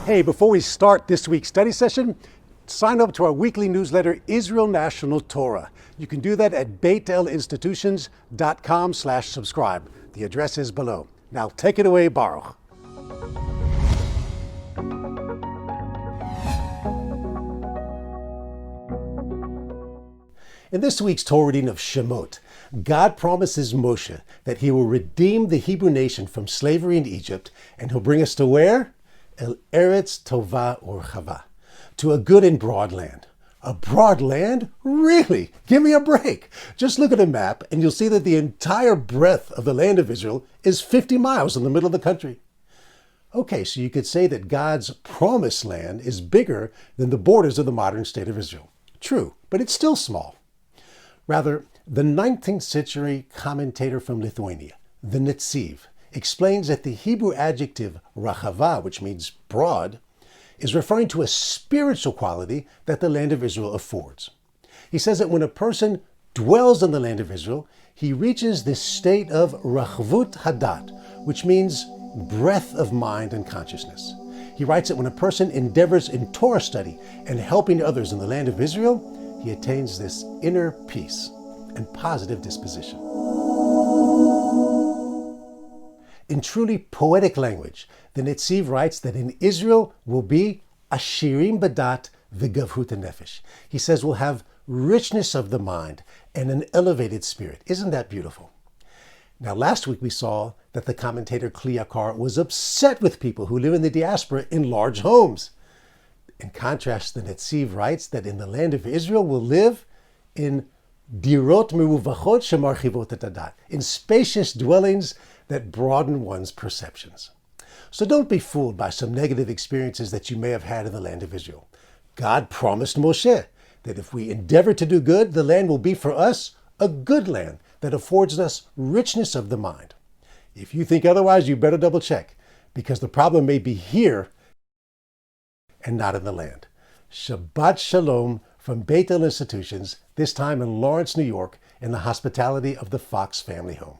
Hey, before we start this week's study session, sign up to our weekly newsletter, Israel National Torah. You can do that at beitelinstitutions.com/subscribe. The address is below. Now take it away, Baruch. In this week's Torah reading of Shmot, God promises Moshe that he will redeem the Hebrew nation from slavery in Egypt, and he'll bring us to where? El Eretz Tova Urchava, to a good and broad land. A broad land? Really? Give me a break. Just look at a map and you'll see that the entire breadth of the land of Israel is 50 miles in the middle of the country. Okay, so you could say that God's promised land is bigger than the borders of the modern state of Israel. True, but it's still small. Rather, the 19th century commentator from Lithuania, the Netziv, explains that the Hebrew adjective rachava, which means broad, is referring to a spiritual quality that the land of Israel affords. He says that when a person dwells in the land of Israel, he reaches this state of rachvut Haddad, which means breadth of mind and consciousness. He writes that when a person endeavors in Torah study and helping others in the land of Israel, he attains this inner peace and positive disposition. In truly poetic language, the Netziv writes that in Israel will be ashirim badat v'gavhut nefesh. He says we'll have richness of the mind and an elevated spirit. Isn't that beautiful? Now, last week we saw that the commentator Kli Yakar was upset with people who live in the diaspora in large homes. In contrast, the Netziv writes that in the land of Israel we'll live in dirot meruvachot shemarchivot et hadat, in spacious dwellings that broaden one's perceptions. So don't be fooled by some negative experiences that you may have had in the land of Israel. God promised Moshe that if we endeavor to do good, the land will be for us a good land that affords us richness of the mind. If you think otherwise, you better double check, because the problem may be here and not in the land. Shabbat Shalom from Beit El Institutions, this time in Lawrence, New York, in the hospitality of the Fox family home.